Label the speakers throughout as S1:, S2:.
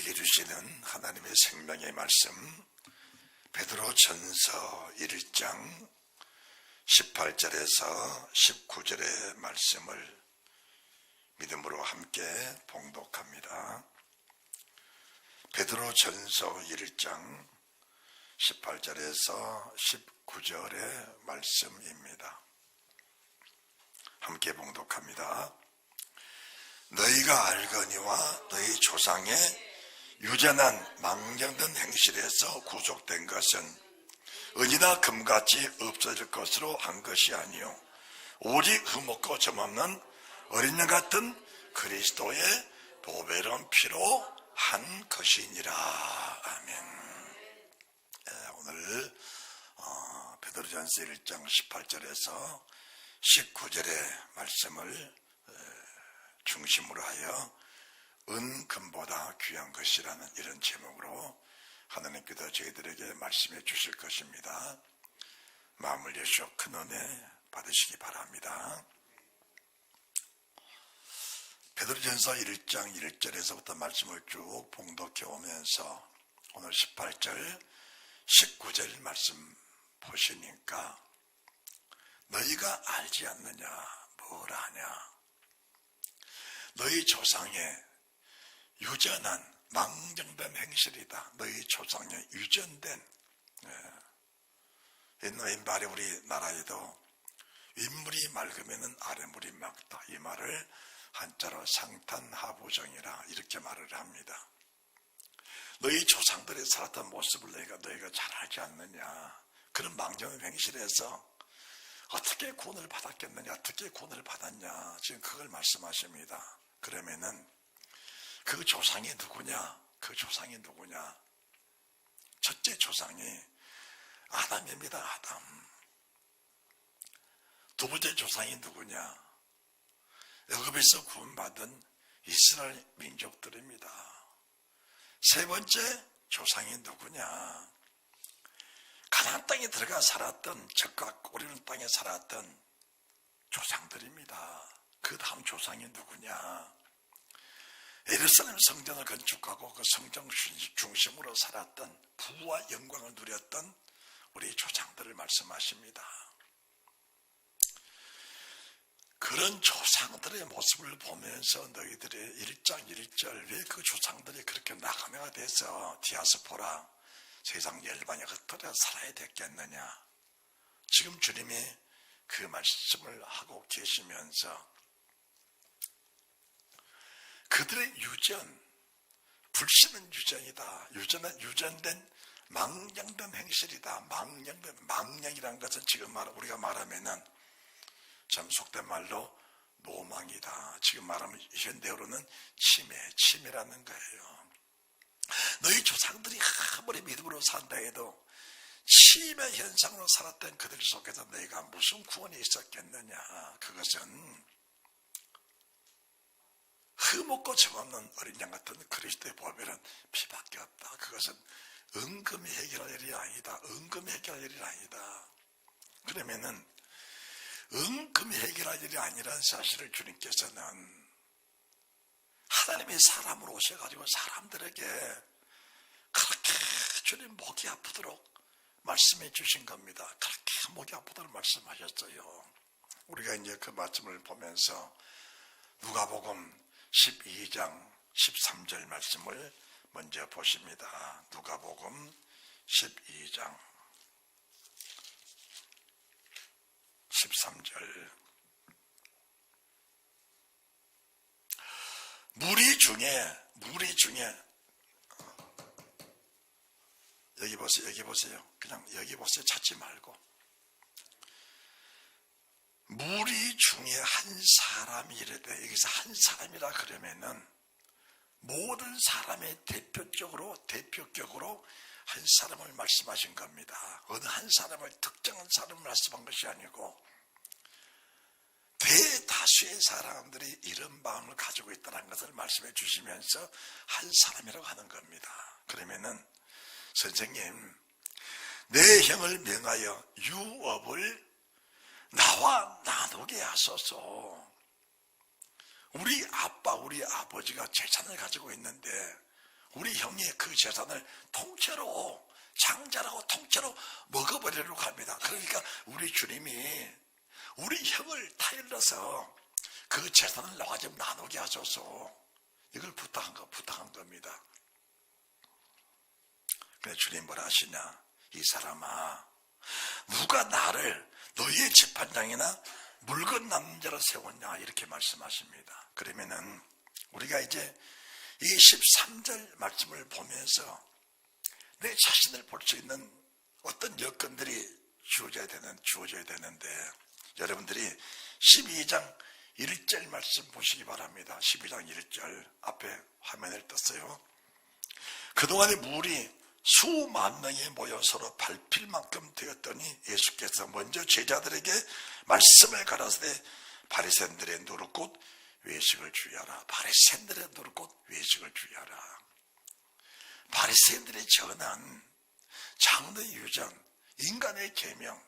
S1: 우리에게 주시는 하나님의 생명의 말씀, 베드로전서 1장 18절에서 19절의 말씀을 믿음으로 함께 봉독합니다. 베드로전서 1장 18절에서 19절의 말씀입니다. 함께 봉독합니다. 너희가 알거니와 너희 조상의 유전한 망령된 행실에서 구속된 것은 은이나 금같이 없어질 것으로 한 것이 아니요 오직 흠없고 점없는 어린 양 같은 그리스도의 보배로운 피로 한 것이니라. 아멘. 오늘 베드로전서 1장 18절에서 19절의 말씀을 중심으로 하여 은, 금보다 귀한 것이라는 이런 제목으로 하나님께서 저희들에게 말씀해 주실 것입니다. 마음을 여시어 큰 은혜 받으시기 바랍니다. 베드로전서 1장 1절에서부터 말씀을 쭉 봉독해 오면서 오늘 18절, 19절 말씀 보시니까 너희가 알지 않느냐, 뭘 아냐? 너희 조상의 유전한 망령된 행실이다. 너희 조상의 유전된 너희 말이 우리나라에도 윗물이 맑으면 아랫물이 맑다. 이 말을 한자로 상탄하부정이라 이렇게 말을 합니다. 너희 조상들이 살았던 모습을 너희가 잘 알지 않느냐. 그런 망령된 행실에서 어떻게 구원을 받았겠느냐, 어떻게 구원을 받았냐, 지금 그걸 말씀하십니다. 그러면은 그 조상이 누구냐? 그 조상이 누구냐? 첫째 조상이 아담입니다. 아담. 두 번째 조상이 누구냐? 애굽에서 구원받은 이스라엘 민족들입니다. 세 번째 조상이 누구냐? 가나안 땅에 들어가 살았던, 적과 꼬리는 땅에 살았던 조상들입니다. 그 다음 조상이 누구냐? 예루살렘 성전을 건축하고 그 성전 중심으로 살았던, 부와 영광을 누렸던 우리 조상들을 말씀하십니다. 그런 조상들의 모습을 보면서 너희들의 1장 1절 왜 그 조상들이 그렇게 나가매가 돼서 디아스포라 세상 열반에 흩어져 살아야 됐겠느냐. 지금 주님이 그 말씀을 하고 계시면서 그들의 유전, 불신은 유전이다. 유전된 망령된 행실이다. 망령이라는 것은 지금 우리가 말하면은 참 속된 말로 노망이다. 지금 말하면 현대어로는 치매라는 거예요. 너희 조상들이 아무리 믿음으로 산다 해도 치매 현상으로 살았던 그들 속에서 너희가 무슨 구원이 있었겠느냐. 그것은 흠없고 점없는 어린 양 같은 그리스도의 보배는 피밖에 없다. 그것은 은금이 해결할 일이 아니다. 은금이 해결할 일이 아니다. 그러면은 은금이 해결할 일이 아니라는 사실을 주님께서는 하나님의 사람으로 오셔가지고 사람들에게 그렇게 주님 목이 아프도록 말씀해 주신 겁니다. 그렇게 목이 아프도록 말씀하셨어요. 우리가 이제 그 말씀을 보면서 누가복음 12장 13절 말씀을 먼저 보십니다. 누가복음 12장 13절. 무리 중에 여기 보세요. 그냥 여기 보세요. 찾지 말고. 무리 중에 한 사람이 이래돼. 여기서 한 사람이라 그러면은 모든 사람의 대표격으로 한 사람을 말씀하신 겁니다. 어느 한 사람을 특정한 사람을 말씀한 것이 아니고 대다수의 사람들이 이런 마음을 가지고 있다는 것을 말씀해 주시면서 한 사람이라고 하는 겁니다. 그러면은 선생님, 내 형을 명하여 유업을 나와 나누게 하소서. 우리 아버지가 재산을 가지고 있는데 우리 형이 그 재산을 통째로 장자라고 통째로 먹어버리려고 합니다. 그러니까 우리 주님이 우리 형을 타일러서 그 재산을 나와 좀 나누게 하소서, 이걸 부탁한 겁니다. 그래서 주님 뭐라 하시냐, 이 사람아, 누가 나를 너희의 재판장이나 물건 남는 자로 세웠냐, 이렇게 말씀하십니다. 그러면은 우리가 이제 이 13절 말씀을 보면서 내 자신을 볼 수 있는 어떤 여건들이 주어져야 되는데, 여러분들이 12장 1절 말씀 보시기 바랍니다. 12장 1절 앞에 화면을 떴어요. 그동안의 물이 수만 명이 모여 서로 밟힐 만큼 되었더니 예수께서 먼저 제자들에게 말씀을 가라사대 바리새인들의 누룩꽃 외식을 주의하라. 바리새인들의 누룩꽃 외식을 주의하라. 바리새인들의 전한 장로의 유전, 인간의 계명,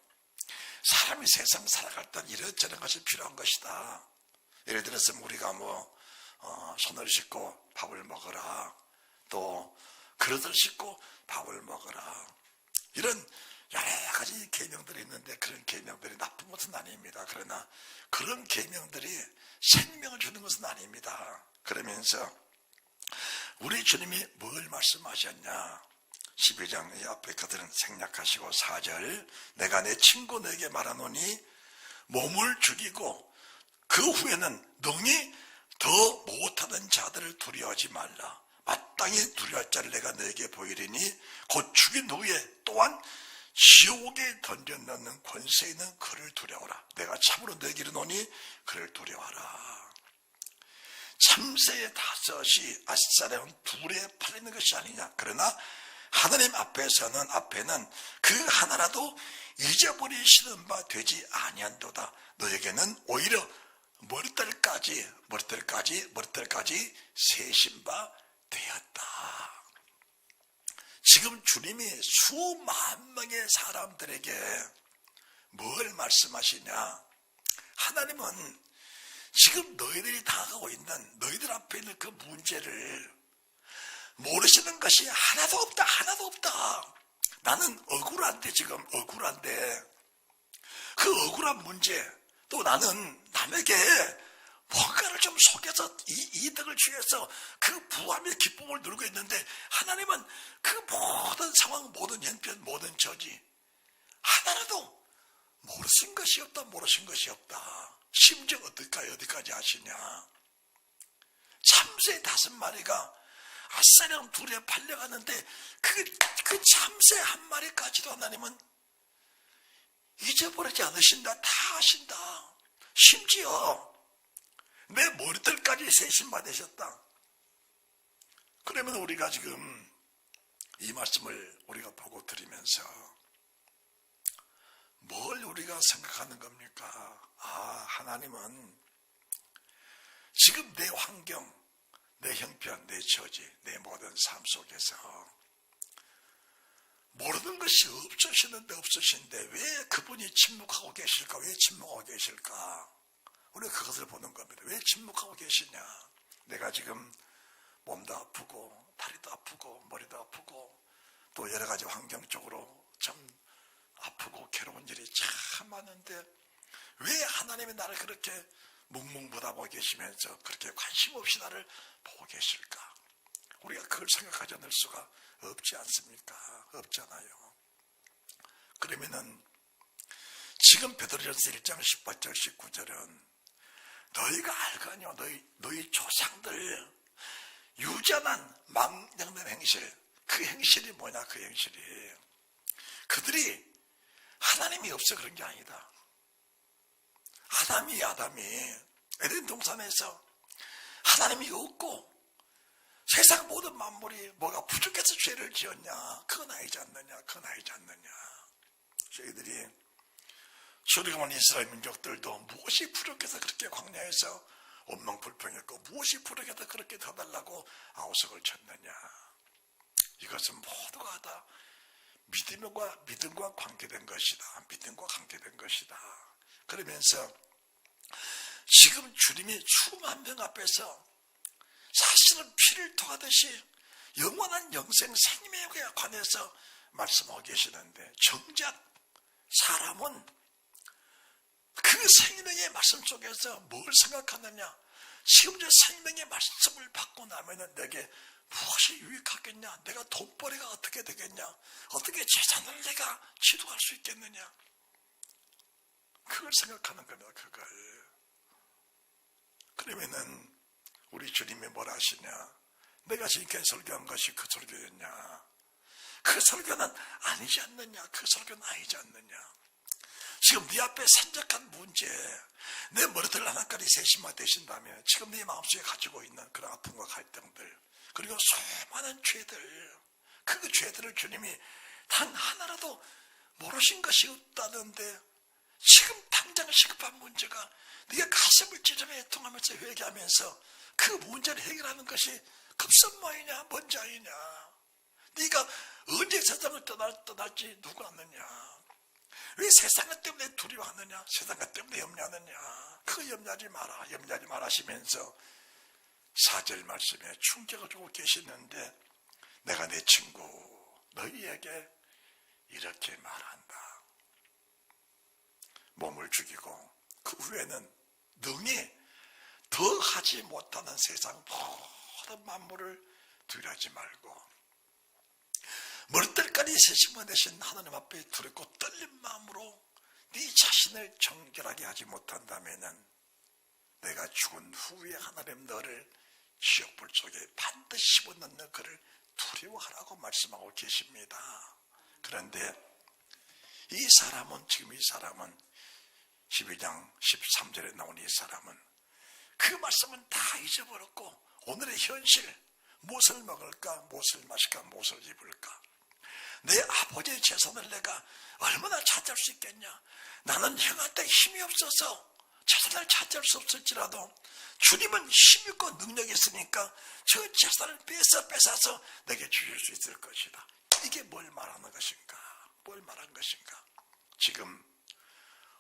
S1: 사람이 세상 살아갈 때 이런저런 것이 필요한 것이다. 예를 들어서 우리가 손을 씻고 밥을 먹어라, 또 그릇을 씻고 밥을 먹어라, 이런 여러 가지 계명들이 있는데 그런 계명들이 나쁜 것은 아닙니다. 그러나 그런 계명들이 생명을 주는 것은 아닙니다. 그러면서 우리 주님이 뭘 말씀하셨냐, 12장 앞에 그들은 생략하시고 4절, 내가 내 친구 너에게 말하노니 몸을 죽이고 그 후에는 능히 더 못하는 자들을 두려워하지 말라. 마땅히 두려워할 자를 내가 너에게 보이리니 곧 죽인 후에 또한 지옥에 던져 넣는 권세 있는 그를 두려워라. 내가 참으로 너에게 이르노니 그를 두려워하라. 참새의 5이 아랫사람은 둘에 팔리는 것이 아니냐. 그러나 하나님 앞에는 그 하나라도 잊어버리시는 바 되지 아니한도다. 너에게는 오히려 머리털까지 세신 바 되었다. 지금 주님이 수만 명의 사람들에게 뭘 말씀하시냐, 하나님은 지금 너희들이 당하고 있는, 너희들 앞에 있는 그 문제를 모르시는 것이 하나도 없다. 나는 억울한데, 그 억울한 문제, 또 나는 남에게 뭔가를 좀 속여서 이득을 취해서 그 부함의 기쁨을 누리고 있는데, 하나님은 그 모든 상황, 모든 형편, 모든 처지 하나라도 모르신 것이 없다. 심지어 어디까지 하시냐, 참새 5마리가 아싸령 둘에 팔려가는데 그 참새 1마리까지도 하나님은 잊어버리지 않으신다. 다 하신다. 심지어 내 머리털까지 세신 바 되셨다. 그러면 우리가 지금 이 말씀을 우리가 보고 들으면서 뭘 우리가 생각하는 겁니까? 하나님은 지금 내 환경, 내 형편, 내 처지, 내 모든 삶 속에서 모르는 것이 없으신데 왜 그분이 침묵하고 계실까? 왜 침묵하고 계실까? 우리가 그것을 보는 겁니다. 왜 침묵하고 계시냐? 내가 지금 몸도 아프고 다리도 아프고 머리도 아프고 또 여러 가지 환경적으로 참 아프고 괴로운 일이 참 많은데 왜 하나님이 나를 그렇게 묵묵부답하고 계시면서 그렇게 관심 없이 나를 보고 계실까? 우리가 그걸 생각하지 않을 수가 없지 않습니까? 없잖아요. 그러면은 지금 베드로전서 1장 18절 19절은 너희가 알거니와 너희 조상들 유전한 망령된 행실, 그 행실이 뭐냐? 그 행실이 그들이 하나님이 없어 그런 게 아니다. 아담이 에덴 동산에서 하나님이 없고 세상 모든 만물이 뭐가 부족해서 죄를 지었냐? 그건 아니지 않느냐? 저희들이 출애굽한 이스라엘 민족들도 무엇이 부족해서 그렇게 광야에서 원망불평했고 무엇이 부족해서 그렇게 더 달라고 아우성을 쳤느냐? 이것은 모두가 다 믿음과 관계된 것이다. 그러면서 지금 주님이 수만 명 앞에서 사실은 피를 토하듯이 영원한 영생 생명에 관해서 말씀하고 계시는데, 정작 사람은 그 생명의 말씀 속에서 뭘 생각하느냐? 지금 저 생명의 말씀을 받고 나면은 내게 무엇이 유익하겠냐? 내가 돈벌이가 어떻게 되겠냐? 어떻게 재산을 내가 지도할 수 있겠느냐? 그걸 생각하는 겁니다. 그걸. 그러면은 우리 주님이 뭐라 하시냐? 내가 지금까지 설교한 것이 그 설교였냐? 그 설교는 아니지 않느냐? 그 설교는 아니지 않느냐? 지금 네 앞에 산적한 문제, 내 머리들 하나까지 세심화 되신다면 지금 네 마음속에 가지고 있는 그런 아픔과 갈등들, 그리고 수많은 죄들, 그 죄들을 주님이 단 하나라도 모르신 것이 없다는데, 지금 당장 시급한 문제가 네가 가슴을 찢으며 애통하면서 회개하면서 그 문제를 해결하는 것이 급선무이냐 뭔지 아니냐? 네가 언제 세상을 떠날지 누구 아느냐? 왜 세상 때문에 두려워하느냐? 세상 때문에 염려하느냐? 그거 염려하지 마라. 염려하지 말하시면서 4절 말씀에 충격을 주고 계시는데, 내가 내 친구 너희에게 이렇게 말한다. 몸을 죽이고 그 후에는 능히 더 하지 못하는 세상 모든 만물을 두려워하지 말고, 머리털까지 세심화 되신 하나님 앞에 두렵고 떨린 마음으로 네 자신을 정결하게 하지 못한다면은 내가 죽은 후에 하나님 너를 지옥불 속에 반드시 집어넣는 그를 두려워하라고 말씀하고 계십니다. 그런데 이 사람은, 지금 이 사람은 12장 13절에 나온 이 사람은 그 말씀은 다 잊어버렸고, 오늘의 현실, 무엇을 먹을까, 무엇을 마실까, 무엇을 입을까, 내 아버지의 재산을 내가 얼마나 차지할 수 있겠냐? 나는 형한테 힘이 없어서 재산을 차지할 수 없을지라도 주님은 힘 있고 능력이 있으니까 저 재산을 뺏어서 내게 주실 수 있을 것이다. 이게 뭘 말하는 것인가? 뭘 말한 것인가? 지금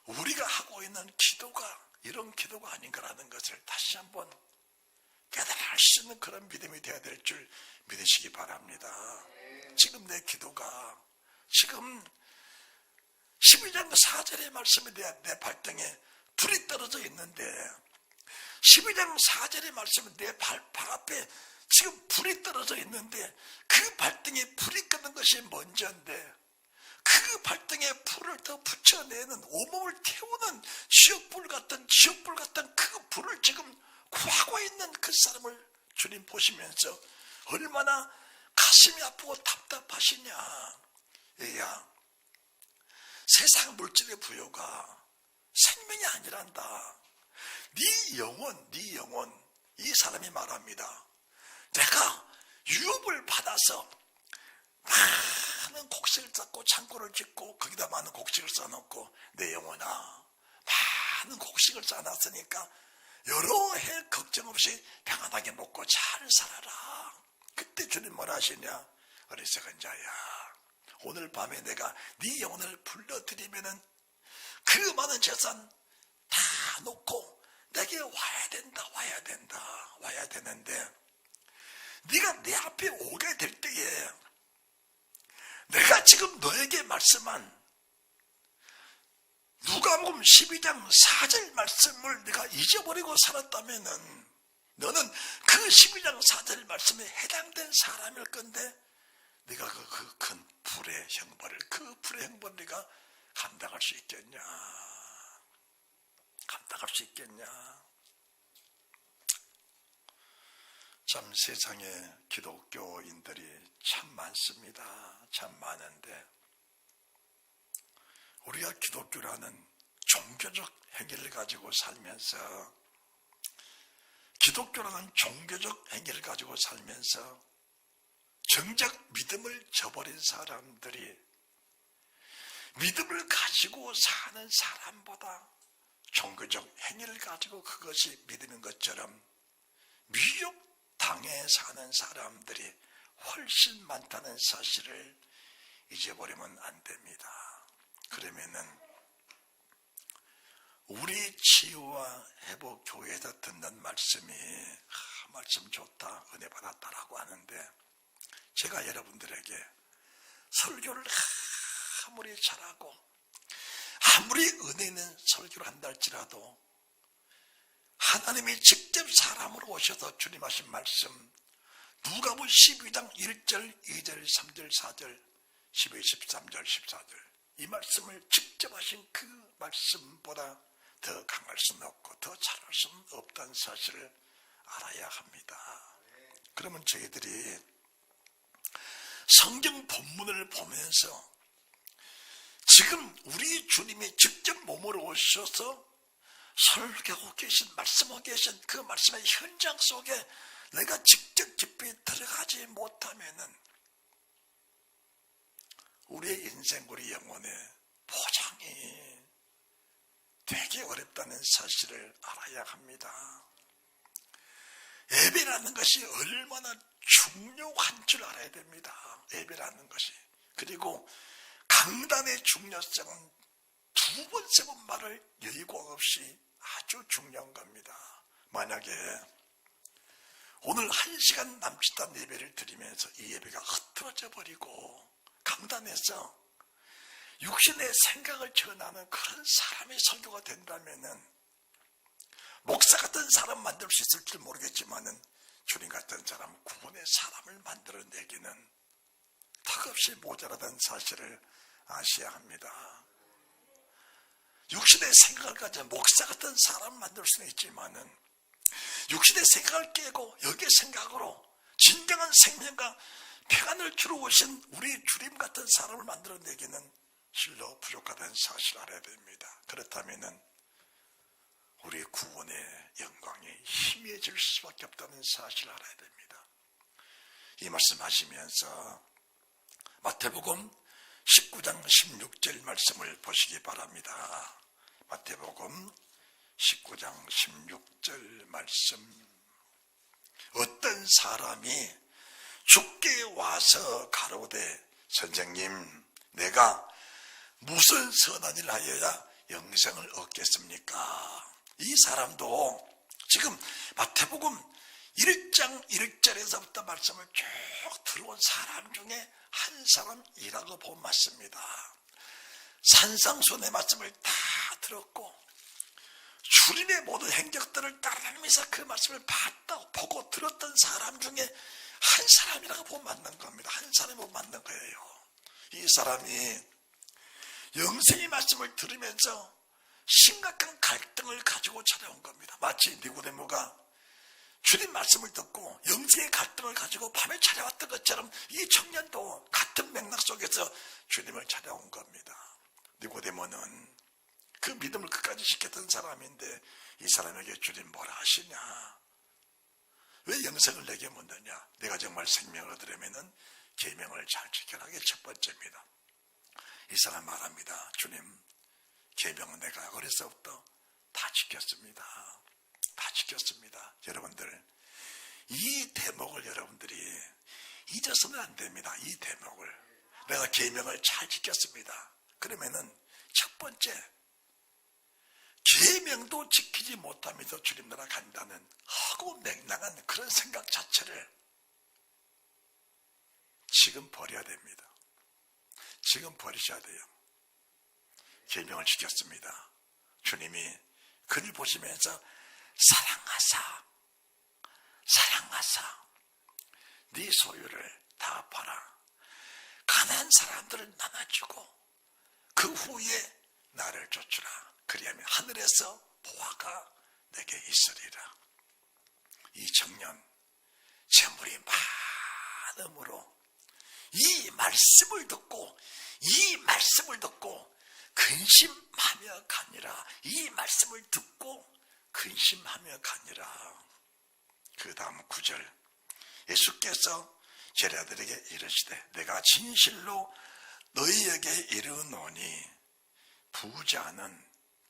S1: 우리가 하고 있는 기도가 이런 기도가 아닌가라는 것을 다시 한번 깨달을 수 있는 그런 믿음이 되어야 될 줄 믿으시기 바랍니다. 지금 내 기도가, 지금 12장 4절의 말씀에 대한 내 발등에 불이 떨어져 있는데, 12장 4절의 말씀은 내 발 앞에 지금 불이 떨어져 있는데, 그 발등에 불이 끄는 것이 먼저인데, 그 발등에 불을 더 붙여내는, 온몸을 태우는 지옥불 같은 그 불을 지금 구하고 있는 그 사람을 주님 보시면서 얼마나 가슴이 아프고 답답하시냐. 얘야, 세상 물질의 부여가 생명이 아니란다. 네 영혼, 이 사람이 말합니다. 내가 유업을 받아서 많은 곡식을 쌓고 창고를 짓고 거기다 많은 곡식을 쌓아놓고, 내 영혼아, 많은 곡식을 쌓아놨으니까 여러 해 걱정 없이 평안하게 먹고 잘 살아라. 그때 주님 뭐라 하시냐? 어리석은 자야, 오늘 밤에 내가 네 영혼을 불러드리면은 그 많은 재산 다 놓고 내게 와야 되는데, 네가 내 앞에 오게 될 때에 내가 지금 너에게 말씀한 누가복음 12장 4절 말씀을 네가 잊어버리고 살았다면은 너는 그 12장 4절 말씀에 해당된 사람일 건데, 네가 그 큰 불의 형벌을, 네가 감당할 수 있겠냐? 참 세상에 기독교인들이 참 많습니다. 참 많은데, 우리가 기독교라는 종교적 행위를 가지고 살면서, 정작 믿음을 저버린 사람들이 믿음을 가지고 사는 사람보다 종교적 행위를 가지고 그것이 믿음인 것처럼 미혹당해 사는 사람들이 훨씬 많다는 사실을 잊어버리면 안 됩니다. 그러면은 우리 치유와 회복 교회에서 듣는 말씀이 말씀 좋다, 은혜 받았다라고 하는데, 제가 여러분들에게 설교를 아무리 잘하고 아무리 은혜 있는 설교를 한다 할지라도 하나님이 직접 사람으로 오셔서 주님 하신 말씀 누가복음 12장 1절, 2절, 3절, 4절, 12, 13절, 14절 이 말씀을 직접 하신 그 말씀보다 더 강할 수는 없고 더 잘할 수는 없다는 사실을 알아야 합니다. 그러면 저희들이 성경 본문을 보면서 지금 우리 주님이 직접 몸으로 오셔서 설교하고 계신 말씀하고 계신 그 말씀의 현장 속에 내가 직접 깊이 들어가지 못하면은 우리의 인생, 우리 영혼의 보장이 되게 어렵다는 사실을 알아야 합니다. 예배라는 것이 얼마나 중요한 줄 알아야 됩니다. 예배라는 것이. 그리고 강단의 중요성은 두 번, 세 번 말을 여의고 없이 아주 중요한 겁니다. 만약에 오늘 1시간 남짓 한 예배를 드리면서 이 예배가 흐트러져 버리고 강단에서 육신의 생각을 전하는 그런 사람의 설교가 된다면은 목사 같은 사람 만들 수 있을지 모르겠지만은 주님 같은 사람, 구원의 사람을 만들어내기는 턱없이 모자라다는 사실을 아셔야 합니다. 육신의 생각을 가진 목사 같은 사람 만들 수는 있지만은 육신의 생각을 깨고 여기의 생각으로 진정한 생명과 평안을 주러 오신 우리 주님 같은 사람을 만들어내기는 실로 부족하다는 사실을 알아야 됩니다. 그렇다면은 우리 구원의 영광이 희미해질 수밖에 없다는 사실을 알아야 됩니다. 이 말씀 하시면서 마태복음 19장 16절 말씀을 보시기 바랍니다. 마태복음 19장 16절 말씀. 어떤 사람이 주께 와서 가로되 선생님 내가 무슨 선한 일을 하여야 영생을 얻겠습니까? 이 사람도 지금 마태복음 1장 1절에서부터 말씀을 쭉 들어온 사람 중에 한 사람이라고 보면 맞습니다. 산상수훈의 말씀을 다 들었고 주님의 모든 행적들을 따라다니면서 그 말씀을 봤다 보고 들었던 사람 중에 한 사람이라고 보면 맞는 겁니다. 한 사람이 보면 맞는 거예요. 이 사람이 영생의 말씀을 들으면서 심각한 갈등을 가지고 찾아온 겁니다. 마치 니고데모가 주님 말씀을 듣고 영생의 갈등을 가지고 밤에 찾아왔던 것처럼 이 청년도 같은 맥락 속에서 주님을 찾아온 겁니다. 니고데모는 그 믿음을 끝까지 지켰던 사람인데 이 사람에게 주님 뭐라 하시냐? 왜 영생을 내게 묻느냐? 내가 정말 생명을 얻으려면은 계명을 잘 지켜라. 이게 첫 번째입니다. 이 사람 말합니다. 주님, 계명은 내가 어려서부터 다 지켰습니다. 다 지켰습니다. 여러분들, 이 대목을 여러분들이 잊어서는 안 됩니다. 이 대목을. 내가 계명을 잘 지켰습니다. 그러면은 첫 번째, 계명도 지키지 못하면서 주님 나라 간다는 하고 맹랑한 그런 생각 자체를 지금 버려야 됩니다. 지금 버리셔야 돼요. 계명을 지켰습니다. 주님이 그를 보시면서 사랑하사 네 소유를 다 팔아 가난한 사람들을 나눠주고 그 후에 나를 쫓으라. 그리하면 하늘에서 보화가 내게 있으리라. 이 청년 재물이 많음으로 이 말씀을 듣고 근심하며 가니라. 이 말씀을 듣고 근심하며 가니라. 그 다음 9절 예수께서 제자들에게 이르시되 내가 진실로 너희에게 이르노니 부자는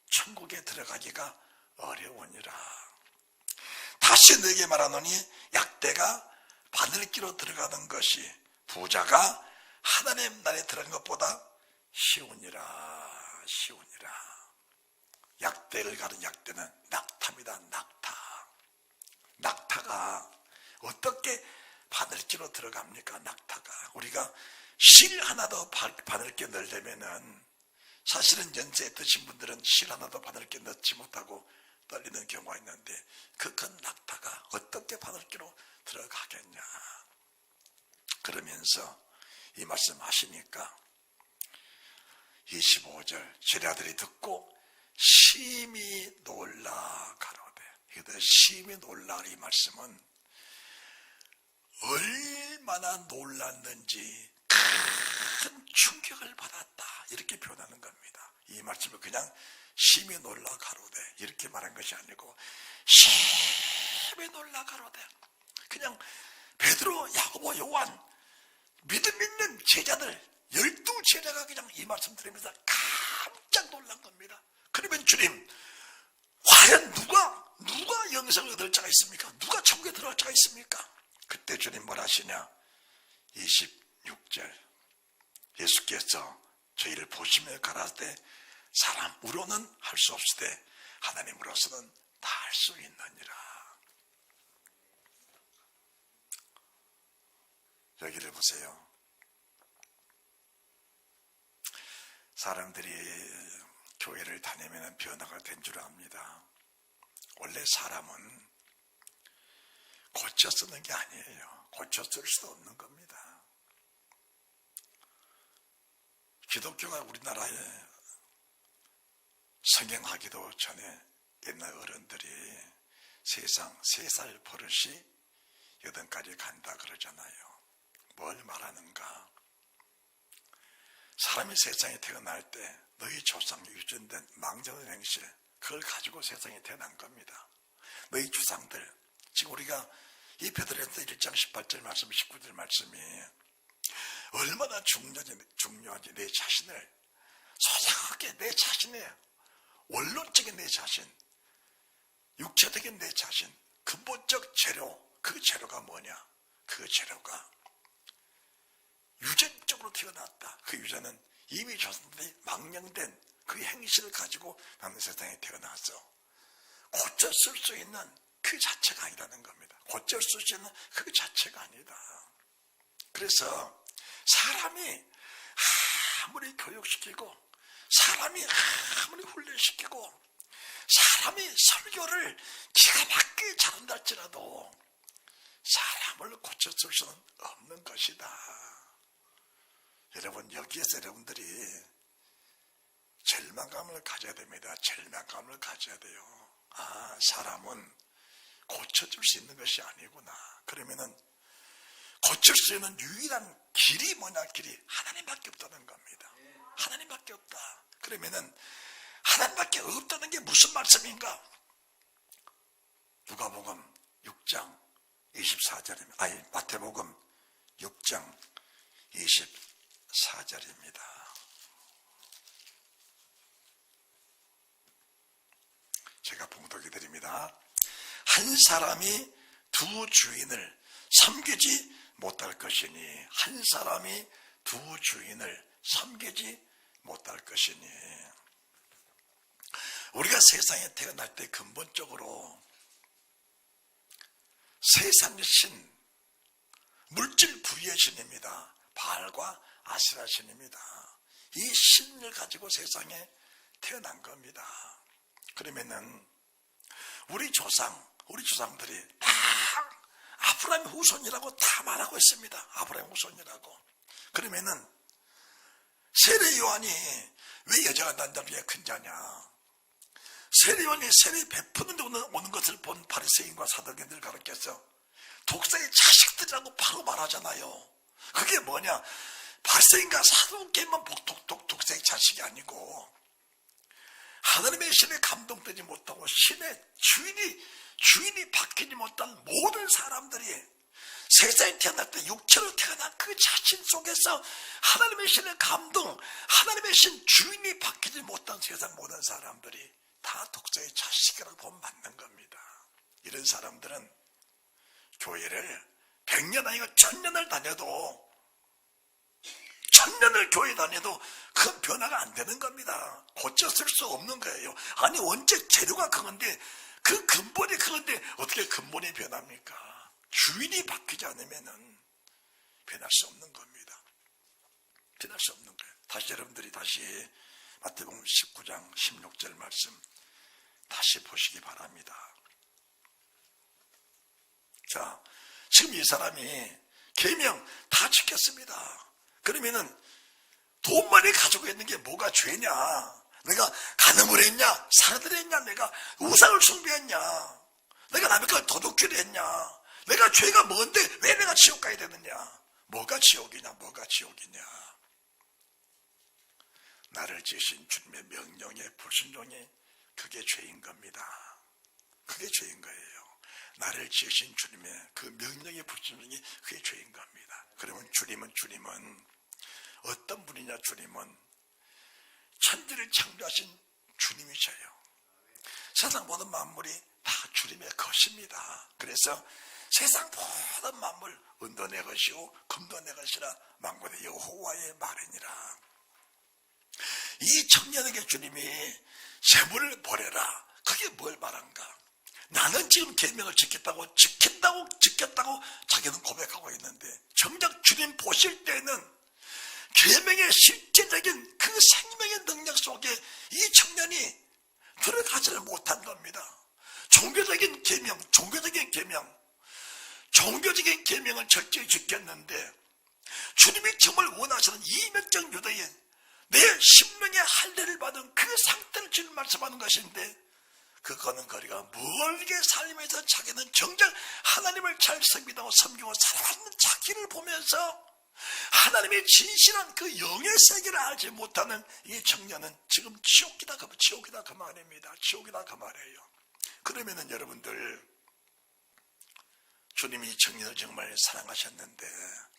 S1: 천국에 들어가기가 어려우니라. 다시 너에게 말하노니 약대가 바늘기로 들어가는 것이 부자가 하나님 나라에 들어간 것보다 쉬우니라. 약대를 가는 약대는 낙타입니다. 낙타가 어떻게 바늘기로 들어갑니까? 낙타가. 우리가 실 하나 더 바늘기에 넣으려면은 사실은 연세 드신 분들은 실 하나 더 바늘기에 넣지 못하고 떨리는 경우가 있는데 그 큰 낙타가 어떻게 바늘기로 들어가겠냐. 그러면서 이 말씀 하시니까 25절 제자들이 듣고 심히 놀라 가로되. 이것도 심히 놀라. 이 말씀은 얼마나 놀랐는지 큰 충격을 받았다 이렇게 표현하는 겁니다. 이 말씀을 그냥 심히 놀라 가로되 이렇게 말한 것이 아니고 심히 놀라 가로되. 그냥 베드로, 야고보, 요한 믿음 있는 제자들 12제자가 그냥 이 말씀 들으면서 깜짝 놀란 겁니다. 그러면 주님, 과연 누가 영생을 얻을 자가 있습니까? 누가 천국에 들어갈 자가 있습니까? 그때 주님 뭘 하시냐? 26절 예수께서 저희를 보시며 가라사대 사람으로는 할 수 없으되 하나님으로서는 다 할 수 있느니라. 여기를 보세요. 사람들이 교회를 다니면 변화가 된 줄 압니다. 원래 사람은 고쳐 쓰는 게 아니에요. 고쳐 쓸 수도 없는 겁니다. 기독교가 우리나라에 성행하기도 전에 옛날 어른들이 세상 3살 버릇이 8가지 간다 그러잖아요. 뭘 말하는가? 사람이 세상에 태어날 때 너희 조상이 유전된 망정의 행실 그걸 가지고 세상에 태어난 겁니다. 너희 주상들, 지금 우리가 이 베드로전서 1장 18절 말씀 19절 말씀이 얼마나 중요한지 내 자신을 소상하게 내 자신의 원론적인 내 자신, 육체적인 내 자신, 근본적 재료, 그 재료가 뭐냐? 그 재료가 유전적으로 태어났다. 그 유전은 이미 조상들이 망령된 그 행실을 가지고 나는 세상에 태어나서 고쳐 쓸 수 있는 그 자체가 아니라는 겁니다. 고쳐 쓸 수 있는 그 자체가 아니다. 그래서 사람이 아무리 교육시키고 사람이 아무리 훈련시키고 사람이 설교를 기가 막히게 잘한다 할지라도 사람을 고쳐 쓸 수는 없는 것이다. 여러분, 여기에서 여러분들이 절망감을 가져야 됩니다. 절망감을 가져야 돼요. 아, 사람은 고쳐줄 수 있는 것이 아니구나. 그러면은 고칠 수 있는 유일한 길이 뭐냐? 길이 하나님밖에 없다는 겁니다. 하나님밖에 없다. 그러면은 하나님밖에 없다는 게 무슨 말씀인가? 누가복음 6장 24절입니다. 아니, 마태복음 6장 24절입니다. 제가 봉독해 드립니다. 한 사람이 두 주인을 섬기지 못할 것이니, 한 사람이 두 주인을 섬기지 못할 것이니. 우리가 세상에 태어날 때 근본적으로 세상의 신, 물질 부의 신입니다. 바알과 아세라 신입니다. 이 신을 가지고 세상에 태어난 겁니다. 그러면은 우리 조상들이 다 아브라함의 후손이라고 다 말하고 있습니다. 아브라함의 후손이라고. 그러면은 세례 요한이 왜 여자가 남자를 위해 큰 자냐? 세례 요한이 세례 베푸는 데 오는 것을 본 바리새인과 사두개인들 가르쳐서 독사의 자식들이라고 바로 말하잖아요. 그게 뭐냐? 바리새인과 사두개인만 독사의 자식이 아니고 하나님의 신에 감동되지 못하고 신의 주인이 바뀌지 못한 모든 사람들이 세상에 태어날 때 육체로 태어난 그 자신 속에서 하나님의 신의 감동, 하나님의 신 주인이 바뀌지 못한 세상 모든 사람들이 다 독자의 자식이라고 보면 맞는 겁니다. 이런 사람들은 교회를 100년 아니고 1000년을 다녀도 1000년을 교회 다녀도 큰 변화가 안 되는 겁니다. 고쳐 쓸 수 없는 거예요. 아니, 원체 재료가 그건데 그 근본이 그건데 어떻게 근본이 변합니까? 주인이 바뀌지 않으면은 변할 수 없는 겁니다. 변할 수 없는 거예요. 다시 여러분들이 다시 마태복음 19장 16절 말씀 다시 보시기 바랍니다. 자, 지금 이 사람이 계명 다 지켰습니다. 그러면은 돈 많이 가지고 있는 게 뭐가 죄냐? 내가 간음을 했냐? 살인을 했냐? 내가 우상을 숭배했냐? 내가 남의 걸 도둑질을 했냐? 내가 죄가 뭔데 왜 내가 지옥 가야 되느냐? 뭐가 지옥이냐? 뭐가 지옥이냐? 나를 지으신 주님의 명령에 불순종이 그게 죄인 겁니다. 그게 죄인 거예요. 나를 지으신 주님의 그 명령에 불순종이 그게 죄인 겁니다. 그러면 주님은 어떤 분이냐? 주님은 천지를 창조하신 주님이셔요. 세상 모든 만물이 다 주님의 것입니다. 그래서 세상 모든 만물 은도 내 것이요 금도 내 것이라 만군의 여호와의 말이니라. 이 청년에게 주님이 재물을 버려라. 그게 뭘 말한가? 나는 지금 계명을 지켰다고 자기는 고백하고 있는데 정작 주님 보실 때는 계명의 실제적인 그 생명의 능력 속에 이 청년이 들어가지를 못한 겁니다. 종교적인 계명을 철저히 지켰는데 주님이 정말 원하시는 이면적 유대인 내 심령의 할례를 받은 그 상태를 주님 말씀하는 것인데 그거는 거리가 멀게 살면서 자기는 정작 하나님을 잘 섬기고 살아가는 자기를 보면서 하나님의 진실한 그 영의 세계를 알지 못하는 이 청년은 지금 지옥이다 그 말입니다. 지옥이다 그 말이에요. 그러면은 여러분들 주님이 이 청년을 정말 사랑하셨는데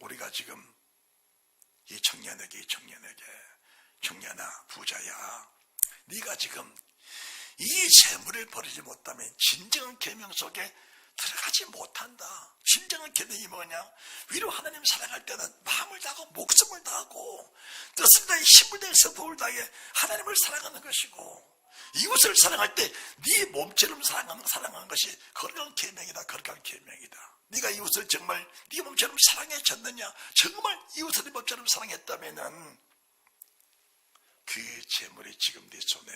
S1: 우리가 지금 이 청년에게 청년아 부자야 네가 지금 이 재물을 버리지 못하면 진정한 계명 속에 들어가지 못한다. 진정한 계명이 뭐냐? 위로 하나님 사랑할 때는 마음을 다하고 목숨을 다하고 뜻을 다해 힘을 다해서 도를 다해 하나님을 사랑하는 것이고 이웃을 사랑할 때 네 몸처럼 사랑하는 것이 거룩한 계명이다. 거룩한 계명이다. 네가 이웃을 정말 네 몸처럼 사랑해줬느냐? 정말 이웃을 네 몸처럼 사랑했다면은 그 재물이 지금 네 손에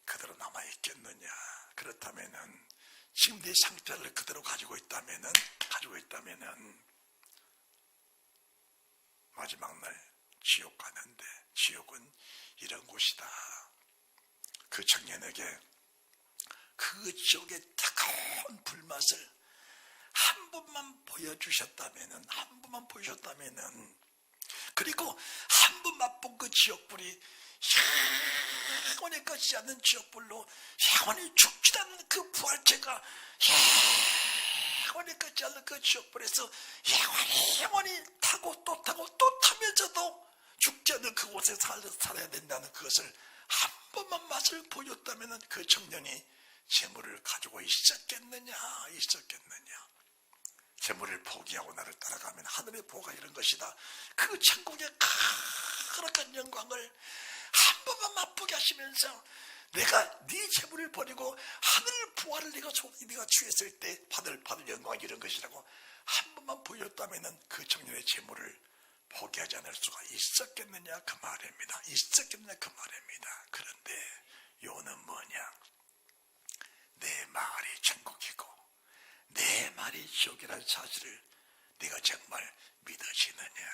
S1: 그대로 남아있겠느냐? 그렇다면은 지금 네 상태를 그대로 가지고 있다면은 마지막 날 지옥 가는데 지옥은 이런 곳이다. 그 청년에게 그 지옥의 뜨거운 불맛을 한 번만 보여주셨다면은 그리고 한 번 맛본 그 지옥불이 영원히 꺼지지 않는 지옥불로 영원히 죽지 않는 그 부활체가 영원히 꺼지지 않는 그 지옥불에서 영원히 타고 또 타면서도 죽지 않는 그곳에 살아야 된다는 그것을 한 번만 맛을 보였다면 그 청년이 재물을 가지고 있었겠느냐. 재물을 포기하고 나를 따라가면 하늘의 보가 이런 것이다. 그 천국의 거룩한 영광을 한 번만 맛보게 하시면서 내가 네 재물을 버리고 하늘 부활을 네가 취했을 때 받을 영광이 이런 것이라고 한 번만 보였다면 그 청년의 재물을 포기하지 않을 수가 있었겠느냐 그 말입니다. 그런데 요는 뭐냐? 내 말이 천국이고 내 말이 지옥이라는 사실을 네가 정말 믿어지느냐?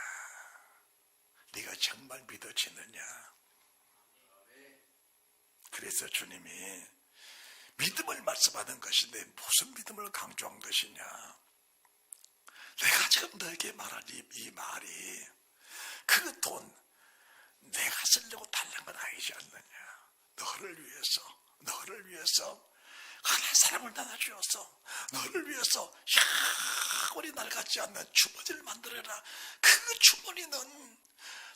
S1: 그래서 주님이 믿음을 말씀하는 것인데 무슨 믿음을 강조한 것이냐? 내가 지금 너에게 말한 이 말이 그 돈 내가 쓰려고 달란 건 아니지 않느냐? 너를 위해서 하나의 사람을 나눠주었어. 너를 위해서 영원히 낡지 않는 주머니를 만들어라. 그 주머니는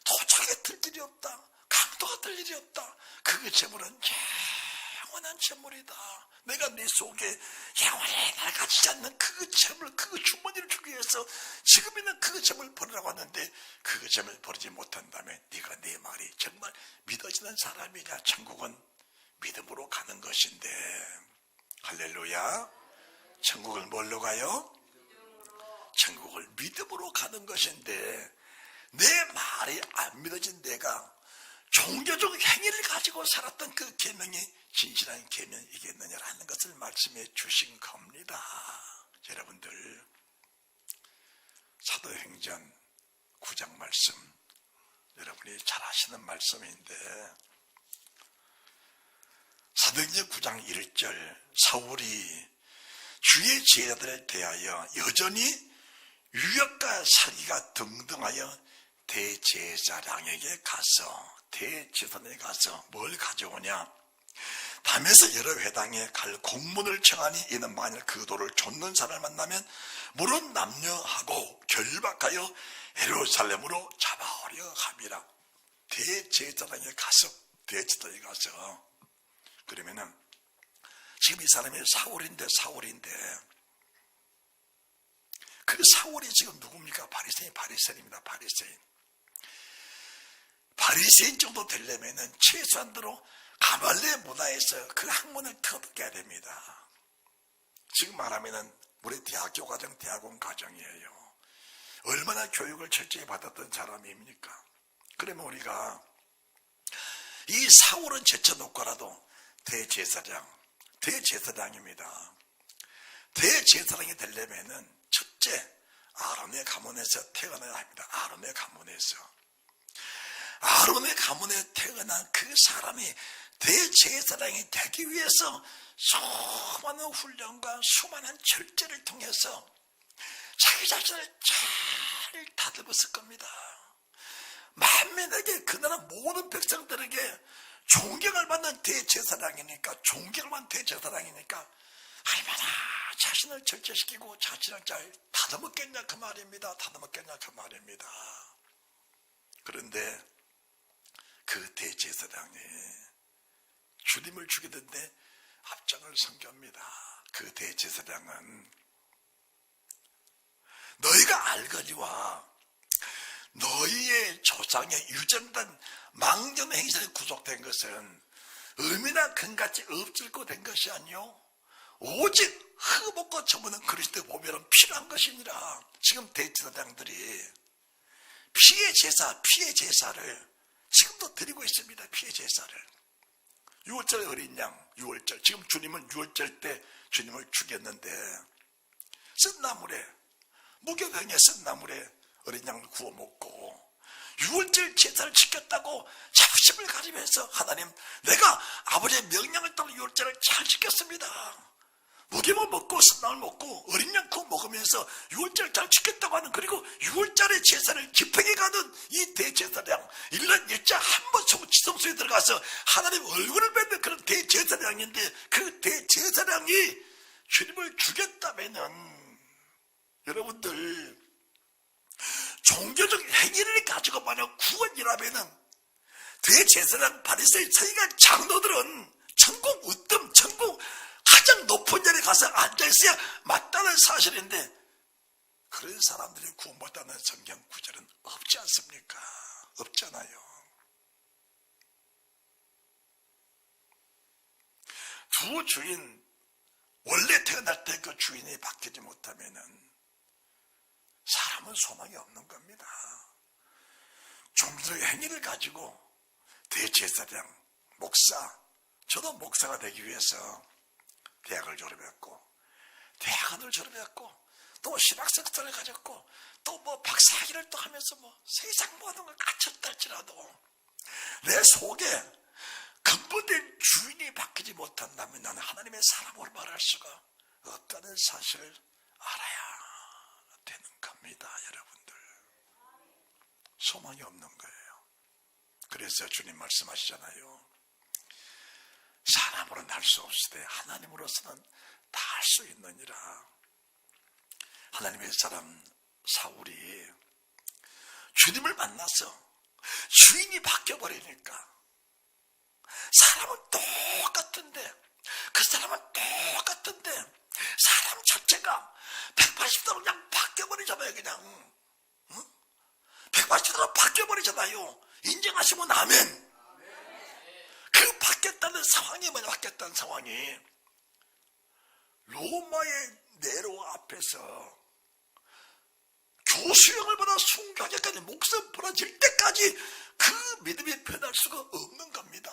S1: 도적에 들 일이 없다. 강도가 들 일이 없다. 그 재물은 영원한 재물이다. 내가 네 속에 영원히 낡지 않는 그 재물, 그 주머니를 주기 위해서 지금에는 그 재물을 버리라고 하는데 그 재물을 버리지 못한다면 네가 내 말이 정말 믿어지는 사람이냐? 천국은 믿음으로 가는 것인데 할렐루야. 천국을 뭘로 가요? 천국을 믿음으로 가는 것인데 내 말이 안 믿어진 내가 종교적 행위를 가지고 살았던 그 계명이 진실한 계명이겠느냐라는 것을 말씀해 주신 겁니다. 여러분들, 사도행전 9장 말씀, 여러분이 잘 아시는 말씀인데, 사도행전 9장 1절, 사울이 주의 제자들에 대하여 여전히 유역과 사기가 등등하여 대제사장에게 가서, 대제사장에게 가서 뭘 가져오냐? 밤에서 여러 회당에 갈 공문을 청하니 이는 만일 그 도를 좇는 사람을 만나면 물은 남녀하고 결박하여 예루살렘으로 잡아오려 함이라. 대제사장에 가서 그러면은 지금 이 사람이 사울인데 그 사울이 지금 누굽니까? 바리새인입니다. 바리새인 정도 되려면은 최소한도로 가말리엘 문화에서 그 학문을 터득해야 됩니다. 지금 말하면은 우리 대학교 과정, 대학원 과정이에요. 얼마나 교육을 철저히 받았던 사람입니까? 그러면 우리가 이 사울은 제쳐놓고라도 대제사장입니다. 대제사장이 되려면은 첫째, 아론의 가문에서 태어나야 합니다. 아론의 가문에 태어난 그 사람이 대제사장이 되기 위해서 수많은 훈련과 수많은 절제를 통해서 자기 자신을 잘 다듬었을 겁니다. 만민에게, 그 나라 모든 백성들에게 존경을 받는 대제사장이니까 얼마나 자신을 절제시키고 자신을 잘 다듬었겠냐 그 말입니다. 그런데 그 대제사장이 주님을 죽이던데 앞장을 섬깁니다. 그 대제사장은 너희가 알거니와 너희의 조상의 유전된 망정 행실에 구속된 것은 의미나 근같이 엎질고 된 것이 아니요 오직 흙먹고 저무는 그리스도 보배는 필요한 것이니라. 지금 대제사장들이 피의 제사를 지금도 드리고 있습니다. 피의 제사를. 6월절 어린 양, 6월절. 지금 주님은 6월절 때 주님을 죽였는데 쓴 나물에, 무교병에 쓴 나물에 어린 양을 구워 먹고 6월절 제사를 지켰다고 자부심을 가지면서 하나님, 내가 아버지의 명령을 따라 6월절을 잘 지켰습니다. 무교만 먹고 쓴나물 먹고 어린 양 구워 먹으면서 6월절 잘 지켰다고 하는, 그리고 6월절의 제사를 집행해 가는 이 대제사장, 1년 1자 한 번 지성소에 들어가서 하나님 얼굴을 뵙는 그런 대제사장인데, 그 대제사장이 주님을 죽였다면은 여러분들, 종교적 행위를 가지고 만약 구원이라면은 대제사장 바리새인 서기관 장로들은 천국 가장 높은 자리에 가서 앉아있어야 맞다는 사실인데, 그런 사람들이 구원받다는 성경 구절은 없지 않습니까? 없잖아요. 두 주인, 원래 태어날 때 그 주인이 바뀌지 못하면은 사람은 소망이 없는 겁니다. 종교적 행위를 가지고 대제사장, 목사, 저도 목사가 되기 위해서 대학을 졸업했고, 대학원을 졸업했고, 또 신학석사를 가졌고, 또 뭐 박사학위를 또 하면서 뭐 세상 모든 걸 갖췄다 할지라도 내 속에 근본된 주인이 바뀌지 못한다면 나는 하나님의 사람으로 말할 수가 없다는 사실을 알아야 되는 겁니다. 여러분들, 소망이 없는 거예요. 그래서 주님 말씀하시잖아요. 사람으로는 할 수 없으되 하나님으로서는 다 할 수 있느니라. 하나님의 사람 사울이 주님을 만나서 주인이 바뀌어버리니까, 사람은 똑같은데, 사람 자체가 180도로 그냥 바뀌어버리잖아요. 그냥 180도로 바뀌어버리잖아요. 인정하시면 아멘. 그 바뀌었다는 상황이 뭐냐? 바뀌었다는 상황이 로마의 네로 앞에서 주수형을 받아 순교하기까지 목숨 부러질 때까지 그 믿음이 변할 수가 없는 겁니다.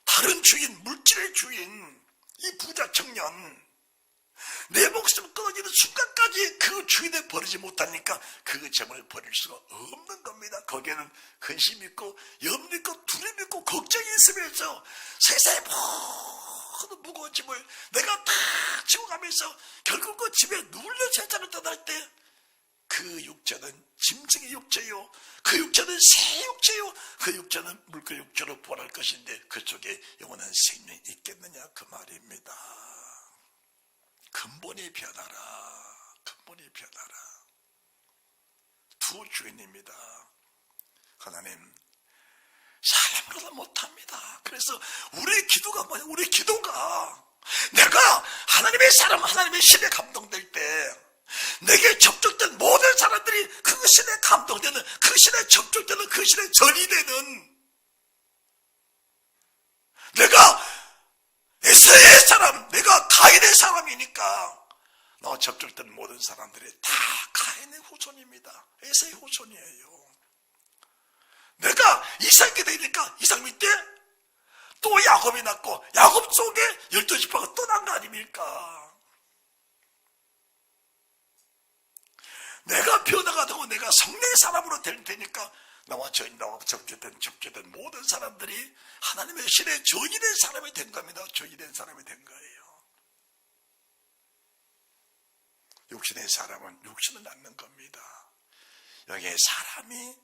S1: 다른 주인, 물질의 주인, 이 부자 청년, 내 목숨 끊어지는 순간까지 그 주인을 버리지 못하니까 그 점을 버릴 수가 없는 겁니다. 거기에는 근심이 있고 염려 있고 두려움이 있고 걱정이 있으면서 세상의 모든 무거운 짐을 내가 다 지고 가면서 결국 그 집에 눌려 세상을 떠날 때 그 육체는 짐승의 육체요, 그 육체는 새 육체요, 그 육체는 물의 육체로 부활할 것인데 그 속에 영원한 생명이 있겠느냐 그 말입니다. 근본이 변하라. 근본이 변하라. 두 주인입니다. 하나님, 사람보다 못합니다. 그래서 우리의 기도가 뭐냐? 우리의 기도가 내가 하나님의 사람, 하나님의 신에 감동될 때 내게 접촉된 모든 사람들이 그 신에 감동되는, 그 신에 접촉되는, 그 신에 전이 되는, 내가 에서의 사람, 내가 가인의 사람이니까 나와 접촉된 모든 사람들이 다 가인의 후손입니다. 에서의 후손이에요. 내가 이삭이 되니까 이삭 밑에 또 야곱이 낳고 야곱 속에 12지파가 또 난 거 아닙니까? 내가 변화가 되고 내가 성령의 사람으로 될 테니까 나와 접촉된 모든 사람들이 하나님의 신의 전이된 사람이 된 겁니다. 전이된 사람이 된 거예요. 육신의 사람은 육신을 낳는 겁니다. 여기에 사람이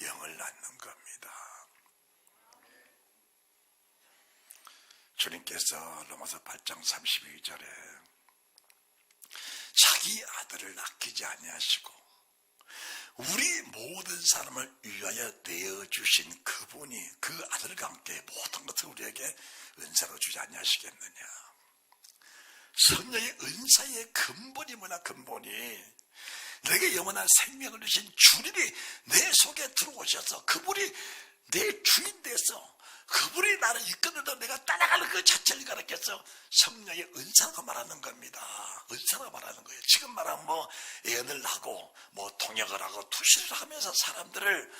S1: 영을 낳는 겁니다. 주님께서 로마서 8장 32절에 자기 아들을 아끼지 아니하시고 우리 모든 사람을 위하여 내어주신 그분이 그 아들과 함께 모든 것을 우리에게 은사로 주지 아니하시겠느냐. 성령의 은사의 근본이 뭐냐. 근본이 내게 영원한 생명을 주신 주님이 내 속에 들어오셔서 그분이 내 주인 돼서 그분이 나를 이끌어도 내가 따라가는 그 자체를 가르쳐서 성령의 은사가 말하는 겁니다. 은사가 말하는 거예요. 지금 말하면 뭐 예언을 하고 뭐 통역을 하고 투시를 하면서 사람들을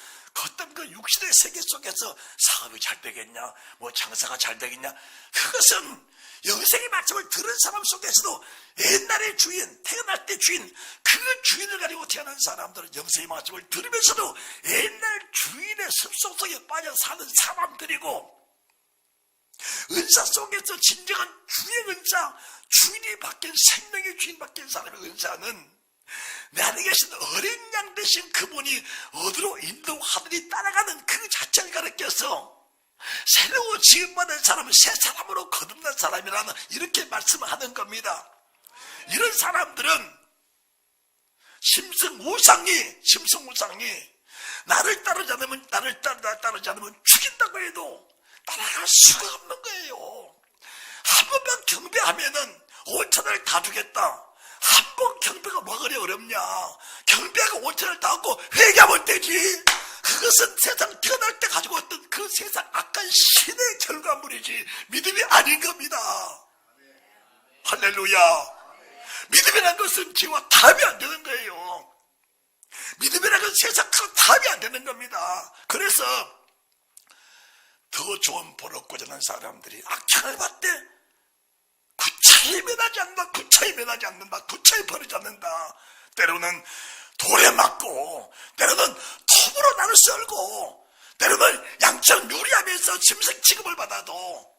S1: 어떤 그 육신의 세계 속에서 사업이 잘 되겠냐, 뭐 장사가 잘 되겠냐, 그것은 영생의 말씀을 들은 사람 속에서도 옛날의 주인, 태어날 때 주인, 그 주인을 가지고 태어난 사람들은 영생의 말씀을 들으면서도 옛날 주인의 습성 속에 빠져 사는 사람들이고, 은사 속에서 진정한 주의 은사, 주인이 바뀐 생명의 주인 바뀐 사람의 은사는 내 안에 계신 어린 양 되신 그분이 어디로 인도하더니 따라가는 그 자체를 가르쳐서 새로운 지음받은 사람은 새 사람으로 거듭난 사람이라는 이렇게 말씀하는 겁니다. 이런 사람들은 심승우상이 나를 따르지 않으면 죽인다고 해도 따라갈 수가 없는 거예요. 한 번만 경배하면은 5천을 다 주겠다. 한 번 경배가 뭐가 그리 어렵냐. 경배가 5천을 다 하고 회개하면 되지. 그것은 세상 태어날 때 가지고 있던 그 세상 악한 신의 결과물이지 믿음이 아닌 겁니다. 할렐루야. 믿음이라는 것은 지와 답이 안 되는 거예요. 믿음이라는 것은 세상과 답이 안 되는 겁니다. 그래서 더 좋은 복을 얻고자 하는 사람들이 악향을 받되 구차히 면하지 않는다. 구차히 버리지 않는다. 때로는 돌에 맞고, 때로는 톱으로 나를 썰고, 때로는 양처럼 유리하면서 짐승 취급을 받아도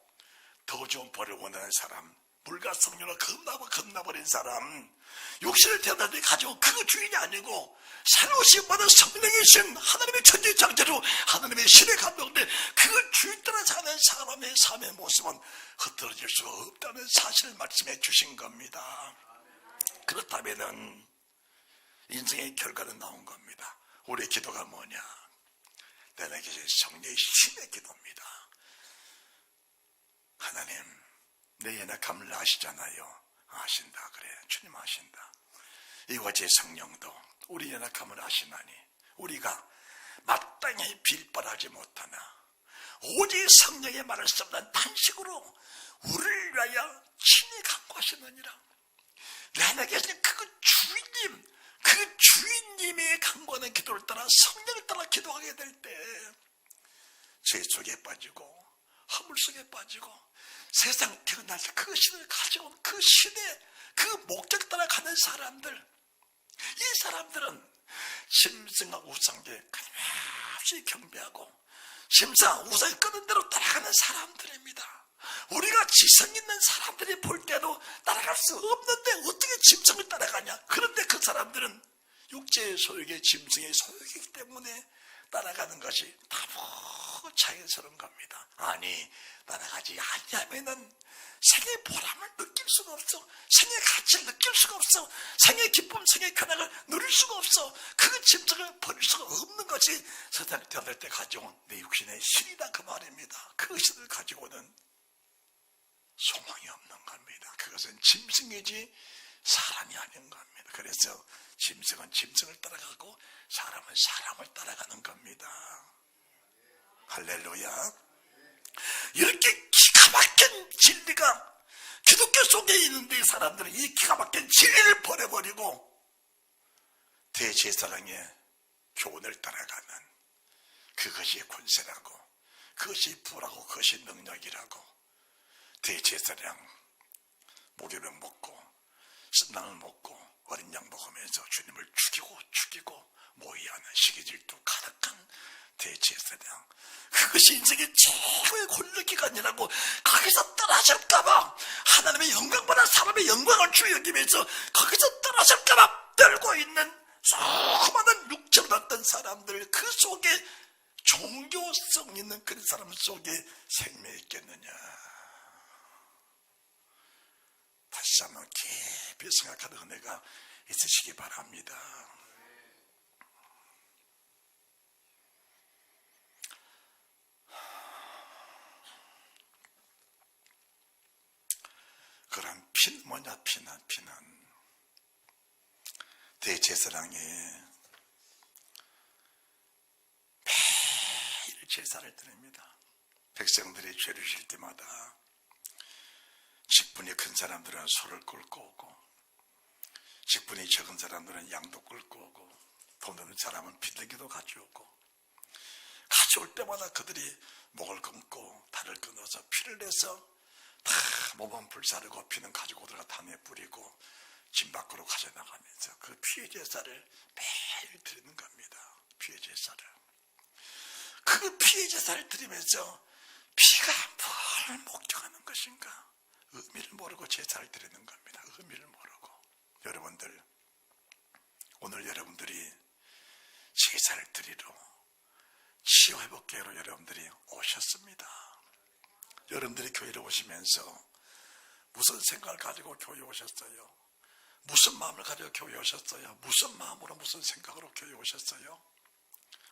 S1: 더 좋은 벌을 원하는 사람, 물과 성령을 겁나버린 사람, 육신을 태어날 때 가지고 그 주인이 아니고 새로 시험받은 성령의 신, 하나님의 천지 창조주, 하나님의 신의 감동대 그 주인 따라 사는 사람의 삶의 모습은 흐트러질 수가 없다는 사실을 말씀해 주신 겁니다. 그렇다면은 인생의 결과는 나온 겁니다. 우리의 기도가 뭐냐? 내게 성령의 신의 기도입니다. 하나님, 내 연약함을 아시잖아요. 아신다. 그래, 주님 아신다. 이와 제 성령도 우리 연약함을 아시나니 우리가 마땅히 빌벌하지 못하나 오직 성령의 말을 쏟는 단식으로 우리를 위하여 친히 강구하시느니라. 내 안에 계신 그 주인님, 그 주인님이 강구하는 기도를 따라 성령을 따라 기도하게 될 때 죄 속에 빠지고 허물 속에 빠지고 세상 태어날 때 그 신을 가지고 온 그 신의 그 목적 따라 가는 사람들, 이 사람들은 짐승과 우상에 끊임없이 경배하고 짐승과 우상이 끄는 대로 따라가는 사람들입니다. 우리가 지성 있는 사람들이 볼 때도 따라갈 수 없는데 어떻게 짐승을 따라가냐? 그런데 그 사람들은 육체의 소욕의 짐승의 소욕이기 때문에 따라가는 것이 너무 자연스러운 겁니다. 아니, 따라가지 아니하면은 생의 보람을 느낄 수가 없어. 생의 가치를 느낄 수가 없어. 생의 기쁨, 생의 쾌락을 누릴 수가 없어. 그 짐승을 버릴 수가 없는 것이 사탄이 태어날 때 가져온 내 육신의 신이다, 그 말입니다. 그 신을 가지고는 소망이 없는 겁니다. 그것은 짐승이지 사람이 아닌 겁니다. 그래서 짐승은 짐승을 따라가고 사람은 사람을 따라가는 겁니다. 할렐루야. 이렇게 기가 막힌 진리가 기독교 속에 있는데 이 사람들은 이 기가 막힌 진리를 버려버리고 대제사장의 교훈을 따라가는 그것이 권세라고, 그것이 부라고, 그것이 능력이라고 대제사장 목요병 먹고 신랑을 먹고 어린 양 먹으면서 주님을 죽이고 모의하는 시기질투 가득한 대제사장, 그것이 인생의 최고의 권력기관이라고 거기서 떨어질까봐 하나님의 영광보다 사람의 영광을 주의 여기면서 거기서 떨어질까봐 떨고 있는 수많은 육체를 얻던 사람들, 그 속에 종교성 있는 그런 사람 속에 생명이 있겠느냐? 다시 한번 깊이 생각하는 은혜가 있으시기 바랍니다. 그런 피는 뭐냐? 피는 대제사장이 매일 제사를 드립니다. 백성들이 죄를 질 때마다 직분이 큰 사람들은 소를 끌고 오고, 직분이 적은 사람들은 양도 끌고 오고, 돈 없는 사람은 비둘기도 가져오고, 가져올 때마다 그들이 목을 끊고 달을 끊어서 피를 내서 다 몸은 불사르고 피는 가지고 들어가 담에 뿌리고 집 밖으로 가져나가면서 그 피의 제사를 매일 드리는 겁니다. 피의 제사를. 그 피의 제사를 드리면서 피가 뭘 목적하는 것인가? 의미를 모르고 제사를 드리는 겁니다. 의미를 모르고. 여러분들, 오늘 여러분들이 제사를 드리러 치유회복교회로 여러분들이 오셨습니다. 여러분들이 교회를 오시면서 무슨 생각을 가지고 교회에 오셨어요? 무슨 마음을 가지고 교회에 오셨어요? 무슨 마음으로 무슨 생각으로 교회에 오셨어요?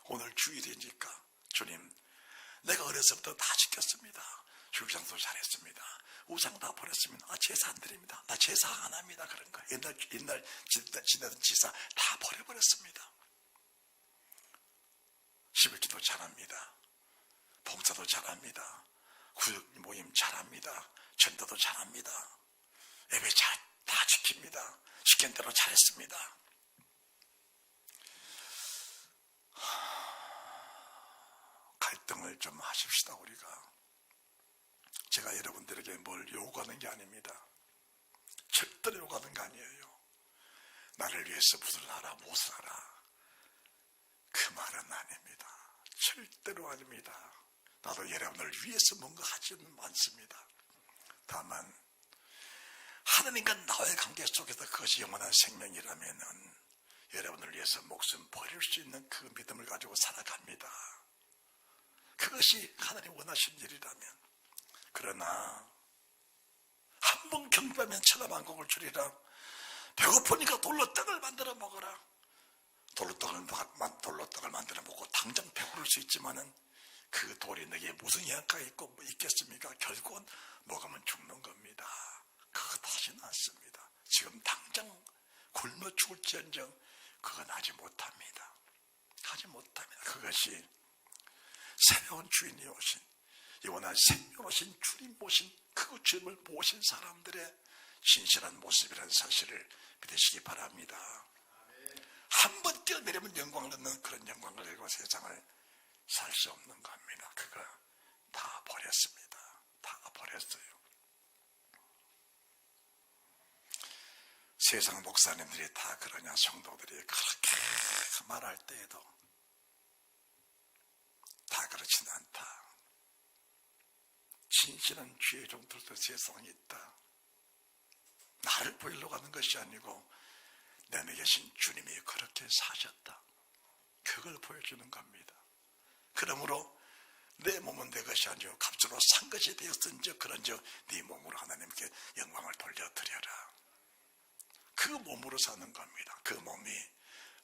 S1: 오늘 주일이니까 주님, 내가 어려서부터 다 지켰습니다. 주일장도 잘했습니다. 우상 다 버렸습니다. 제사 안 드립니다. 나 제사 안 합니다. 그런 거. 옛날 지내던 제사 다 버려버렸습니다. 11기도 잘합니다. 봉사도 잘합니다. 구역 모임 잘합니다. 전도도 잘합니다. 예배 다 지킵니다. 시킨 대로 잘했습니다. 갈등을 좀 하십시다. 우리가. 제가 여러분들에게 뭘 요구하는 게 아닙니다. 절대로 요구하는 게 아니에요. 나를 위해서 무엇을 하라, 무엇을 하라, 그 말은 아닙니다. 절대로 아닙니다. 나도 여러분을 위해서 뭔가 하지는 않습니다. 다만 하나님과 나의 관계 속에서 그것이 영원한 생명이라면은 여러분을 위해서 목숨 버릴 수 있는 그 믿음을 가지고 살아갑니다. 그것이 하나님 원하신 일이라면. 그러나 한 번 경배하면 천하만국을 주리라. 배고프니까 돌로떡을 만들어 먹어라. 돌로떡을 만들어 먹고 당장 배부를 수 있지만은 그 돌이 내게 무슨 영향가 있겠습니까? 결국은 먹으면 죽는 겁니다. 그거 하지는 않습니다. 지금 당장 굶어 죽을지언정 그건 하지 못합니다. 하지 못합니다. 그것이 새로운 주인이 오신, 영원한 생명 오신 주님 모신 그 주님을 모신 사람들의 진실한 모습이라는 사실을 믿으시기 바랍니다. 한 번 뛰어내리면 영광을 얻는 그런 영광을 가지고 세상을 살 수 없는 겁니다. 그거 다 버렸습니다. 다 버렸어요. 세상 목사님들이 다 그러냐, 성도들이 그렇게 말할 때에도 다 그렇지는 않다. 진실한 주의 종들도 세상에 있다. 나를 보이려고 하는 것이 아니고 내 안에 계신 주님이 그렇게 사셨다. 그걸 보여주는 겁니다. 그러므로 내 몸은 내 것이 아니고 값으로 산 것이 되었은즉 그런즉 네 몸으로 하나님께 영광을 돌려드려라. 그 몸으로 사는 겁니다. 그 몸이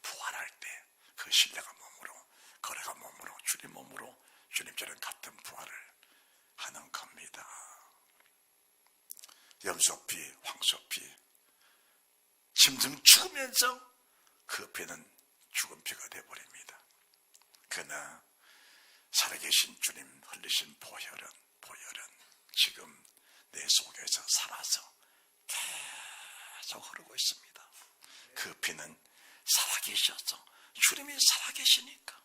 S1: 부활할 때 그 신뢰가 몸으로, 거래가 몸으로, 주님 몸으로 주님처럼 같은 부활을 하는 겁니다. 염소피, 황소피, 짐승 죽으면서 그 피는 죽은 피가 되어버립니다. 그러나 살아계신 주님 흘리신 보혈은 지금 내 속에서 살아서 계속 흐르고 있습니다. 그 피는 살아계셔서 주님이 살아계시니까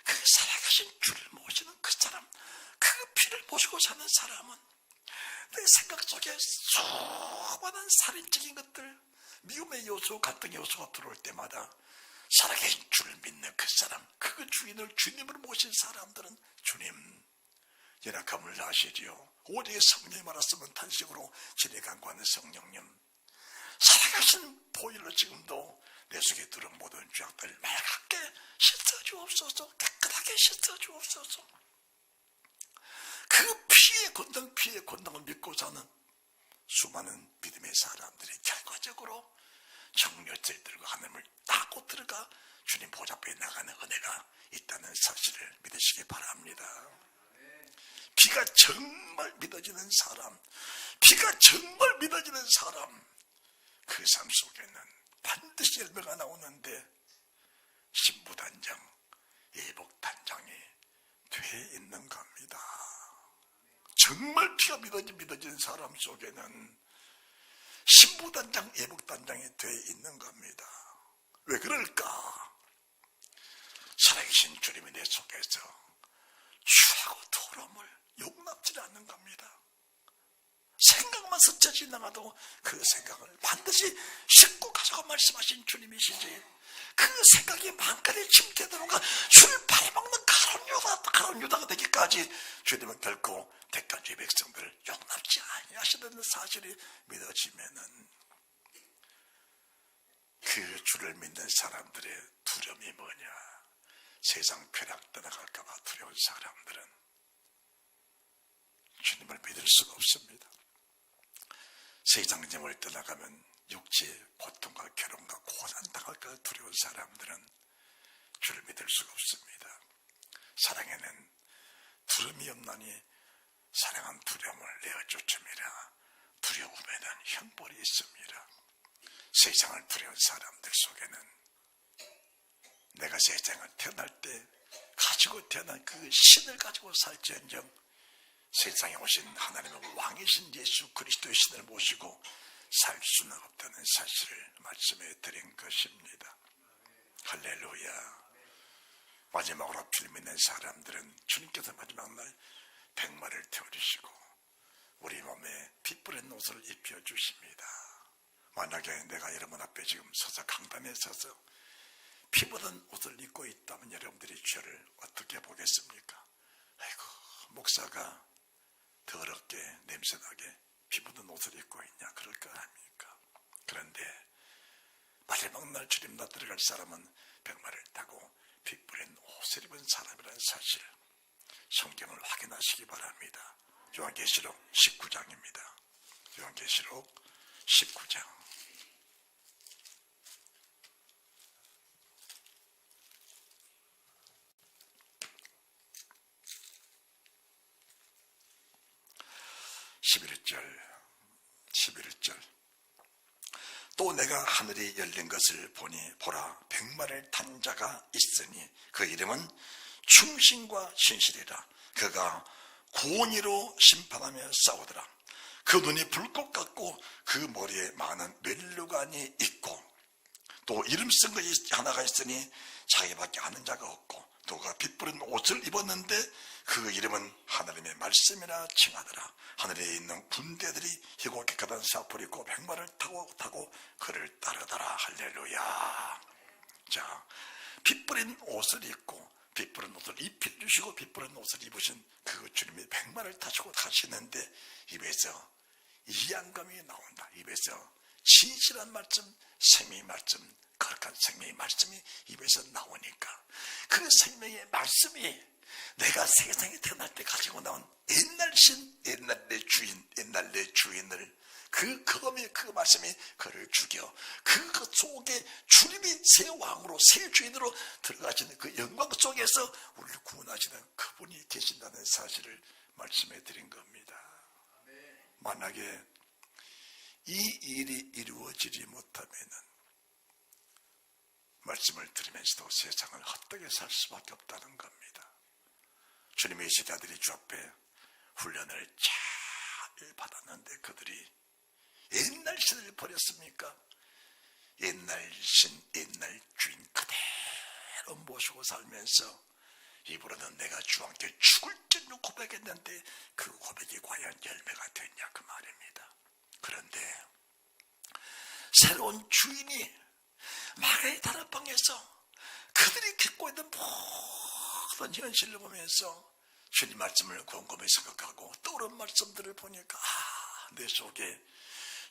S1: 그 살아계신 주를 모시는 그 사람, 그 피를 모시고 사는 사람은 내 생각 속에 수많은 살인적인 것들, 미움의 요소, 갈등의 요소가 들어올 때마다 살아계신 주를 믿는 그 사람, 그 주인을 주님으로 모신 사람들은 주님 연약함을 아시지요. 오직 성령이 말았으면 탄식으로 진에 간구하는 성령님, 살아계신 보혈로 지금도 내 속에 들은 모든 죄악들 맑게 씻어주옵소서. 깨끗하게 씻어주옵소서. 그 피의 권능을 믿고 사는 수많은 믿음의 사람들이 결과적으로 정열쇠를 들고 하나님을 닦고 들어가 주님 보좌 앞에 나가는 은혜가 있다는 사실을 믿으시기 바랍니다. 피가 정말 믿어지는 사람, 그 삶 속에는 반드시 열매가 나오는데 신부단장, 예복단장이 돼 있는 겁니다. 정말 피가 믿어지는 사람 속에는 신부단장, 예복단장이 돼 있는 겁니다. 왜 그럴까? 살아계신 주님이 내 속에서 추하고 더러움을 용납지 않는 겁니다. 생각만 스쳐 지나가도 그 생각을 반드시 싣고 가자고 말씀하신 주님이시지, 그 생각이 만간에 침대들어가 술 팔아먹는 가론 유다가 되기까지 주님은 결코 택한 백성들을 용납지 아니하시는 사실이 믿어지면은 그 주를 믿는 사람들의 두려움이 뭐냐? 세상 쾌락 떠나갈까봐 두려운 사람들은 주님을 믿을 수가 없습니다. 세상 점을 떠나가면 육체의 고통과 괴로움과 고난 당할까 두려운 사람들은 주를 믿을 수가 없습니다. 사랑에는 두려움이 없나니 사랑한 두려움을 내어 쫓음이라. 두려움에는 형벌이 있습니다. 세상을 두려운 사람들 속에는 내가 세상을 태어날 때 가지고 태어난 그 신을 가지고 살지언정 세상에 오신 하나님의 왕이신 예수 그리스도의 신을 모시고 살 수는 없다는 사실을 말씀해 드린 것입니다. 할렐루야. 마지막으로 주를 믿는 사람들은 주님께서 마지막 날 백마를 태워주시고 우리 몸에 피 뿌린 옷을 입혀주십니다. 만약에 내가 여러분 앞에 지금 서서 강단에 서서 피 묻은 옷을 입고 있다면 여러분들이 죄를 어떻게 보겠습니까? 아이고, 목사가 더럽게 냄새나게 피 묻은 옷을 입고 있냐 그럴 거 아닙니까? 그런데 마지막 날 주님 나 들어갈 사람은 백마를 타고 피 뿌린 옷을 입은 사람이라는 사실, 성경을 확인하시기 바랍니다. 요한계시록 19장입니다. 요한계시록 19장. 또 내가 하늘이 열린 것을 보니 보라 백마를 탄 자가 있으니 그 이름은 충신과 신실이라. 그가 공의로 심판하며 싸우더라. 그 눈이 불꽃 같고 그 머리에 많은 멜루관이 있고 또 이름 쓴 것이 하나가 있으니 자기밖에 아는 자가 없고 또 그가 빛부른 옷을 입었는데 그 이름은 하나님의 말씀이라 칭하더라. 하늘에 있는 군대들이 희고 객하던 사풀 입고 백마를 타고 그를 따르더라. 할렐루야. 자, 빛부린 옷을 입고 빛부른 옷을 입혀주시고 빛부른 옷을 입으신 그 주님이 백마를 타시고 가시는데 입에서 이양감이 나온다. 입에서 진실한 말씀, 생명의 말씀, 거룩한 생명의 말씀이 입에서 나오니까 그 생명의 말씀이 내가 세상에 태어날 때 가지고 나온 옛날 신, 옛날 내 주인, 옛날 내 주인을 그 검의 그 말씀이 그를 죽여 그 속에 주님이 새 왕으로 새 주인으로 들어가시는 그 영광 속에서 우리를 구원하시는 그분이 계신다는 사실을 말씀해 드린 겁니다. 만약에 이 일이 이루어지지 못하면은 말씀을 들으면서도 세상을 헛되게 살 수밖에 없다는 겁니다. 주님의 제자들이 주 앞에 훈련을 잘 받았는데 그들이 옛날 신을 버렸습니까? 옛날 신, 옛날 주인 그대로 모시고 살면서 입으로는 내가 주와 함께 죽을 줄 고백했는데 그 고백이 과연 열매가 됐냐 그 말입니다. 그런데 새로운 주인이 마가의 다락방에서 그들이 겪고 있는 모든 현실을 보면서 주님 말씀을 곰곰이 생각하고 떠오른 말씀들을 보니까 내 속에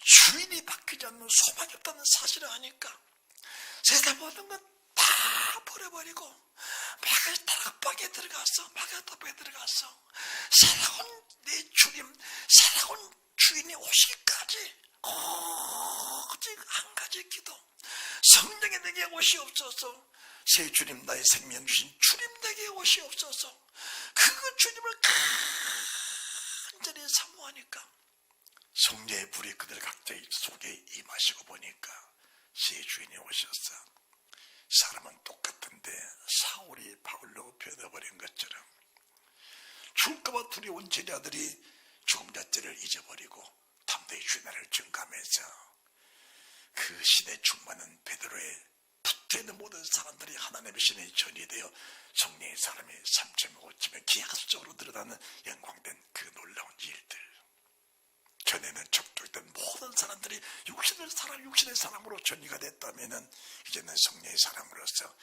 S1: 주인이 바뀌지 않는 소망이 없다는 사실을 아니까 세상 모든 것 다 버려버리고 마가의 다락방에 들어가서 마가의 다락방에 들어가서 새로운 내 주님, 새로운 주인이 오시기까지 오직 한 가지 기도, 성령이 내게 오시옵소서. 새 주님 나의 생명 주신 주님 내게 오시옵소서. 그 주님을 간절히 사모하니까 성령의 불이 그들 각자의 속에 임하시고 보니까 새 주인이 오셨어. 사람은 똑같은데 사울이 바울로 변해버린 것처럼 죽을까봐 두려운 제자들이 죽음 자체를 잊어버리고 담대히 주님을 증가하면서 그 신에 충만한 베드로의 붙어있는 모든 사람들이 하나님의 신에 전이 되어 성령의 사람이 3점 5점에 기하수적으로 드러나는 영광된 그 놀라운 일들. 전에는 적족된 모든 사람들이 육신의 사람으로 전이가 됐다면은 이제는 성령의 사람으로서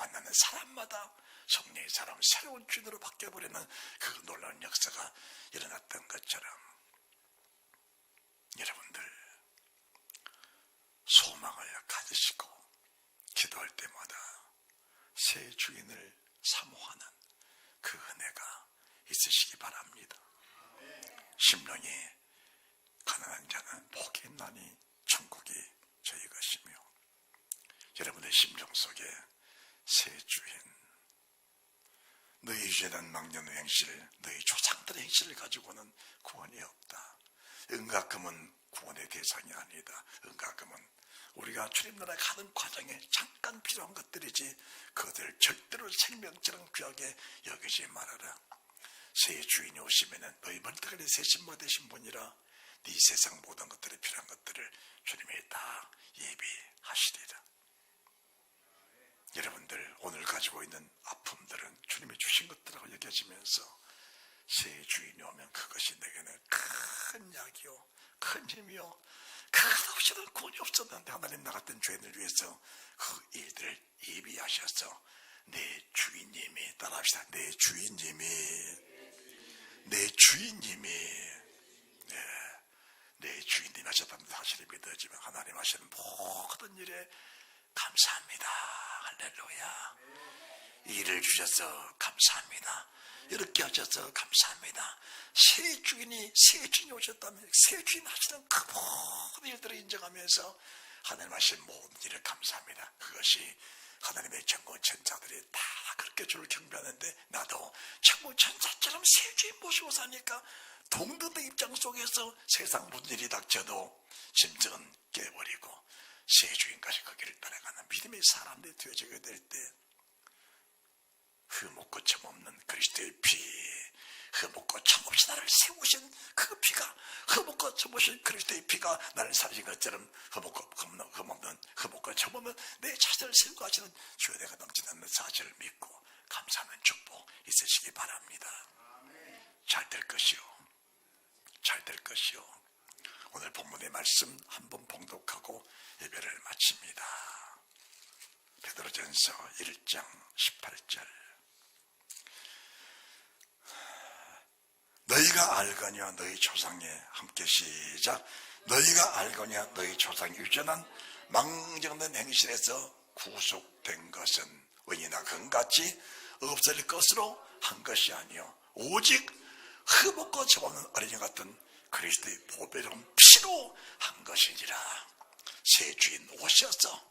S1: 만나는 사람마다 성령의 사람 새로운 주인으로 바뀌어버리는 그 놀라운 역사가 일어났던 것처럼 여러분들 소망을 가지시고 기도할 때마다 새 주인을 사모하는 그 은혜가 있으시기 바랍니다. 심령이 가난한 자는 복이 있나니 천국이 저희 것이며 여러분의 심령 속에 새 주인 너희 유죄된 망령의 행실 너희 조상들의 행실을 가지고는 구원이 없다. 은가금은 구원의 대상이 아니다. 은가금은 우리가 주님나라에 가는 과정에 잠깐 필요한 것들이지 그것을 절대로 생명처럼 귀하게 여기지 말아라. 새 주인이 오시면은 너희 멀쩡하게 새 신부가 되신 분이라 네 세상 모든 것들이 필요한 것들을 주님이 다 예비하시리라. 여러분들 오늘 가지고 있는 아픔들은 주님이 주신 것들하고 여겨지면서 새 주인이 오면 그것이 내게는 큰 약이요 큰 힘이요 그것 없이는 구원이 없었는데 하나님 나 같은 죄인을 위해서 그 일들을 예비하셔서 내 주인님이 따라합시다. 내 주인님이 내 주인님이 하셨다는 사실을 믿어지면 하나님 하시는 모든 일에 감사합니다. 할렐루야. 일을 주셔서 감사합니다. 이렇게 하셔서 감사합니다. 새 주인이 오셨다면 새 주인 하시는 그 모든 일들을 인정하면서 하나님 하신 모든 일을 감사합니다. 그것이 하나님의 전고 천사들이 다 그렇게 주를 경배하는데 나도 전고 천사처럼 새 주인 모시고 사니까 동등의 입장 속에서 세상 무슨 일이 닥쳐도 심정은 깨버리고 새 주인까지 그 길을 따라가는 믿음의 사람들이 되어지게 될 때 흠없고 점없는 그리스도의 피 흠없고 참없이 나를 세우신 그 피가, 흠없고 참없이 그리스도의 피가 나를 살리신 것처럼 흠없고 참없는 내 자신을 세우고 하시는 주의 내가 넘치는 사실을 믿고 감사하는 축복 있으시기 바랍니다. 잘 될 것이요, 잘 될 것이요. 오늘 본문의 말씀 한번 봉독하고 예배를 마칩니다. 베드로전서 1장 18절. 너희가 알거냐 너희 조상의, 함께 시작. 너희가 알거냐 너희 조상이 유전한 망정된 행실에서 구속된 것은 의인이나 금같이 없어질 것으로 한 것이 아니요 오직 흠없고 죄없는 어린이 같은 그리스도의 보배로운 피로 한 것이니라. 새 주인 오셔서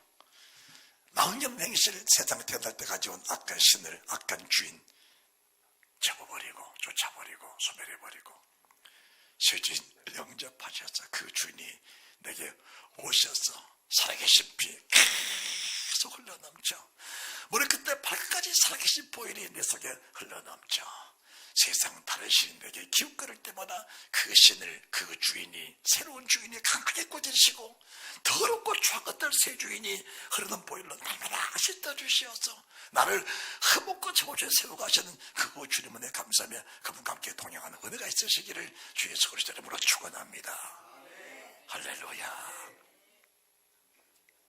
S1: 망령 행실, 세상에 태어날 때 가져온 악한 신을, 악한 주인 접어버리고 쫓아버리고 소멸해버리고 새 주인 영접하셔서 그 주인이 내게 오셔서 살아계신 피 계속 흘러넘쳐 머리끝에 발끝까지 살아계신 보혈이 내 속에 흘러넘쳐 세상 다른 신에게 기웃거릴 때마다 그 신을, 그 주인이, 새로운 주인이 강하게 꾸짖으시고 더럽고 추한 것들 새 주인이 흐르는 보혈로 날마다 씻어주시어서 나를 흠없고 참없이 세우고 하시는 그 주님을 감사하며 그분과 함께 동행하는 은혜가 있으시기를 주 예수 그리스도 이름으로 축원합니다. 할렐루야.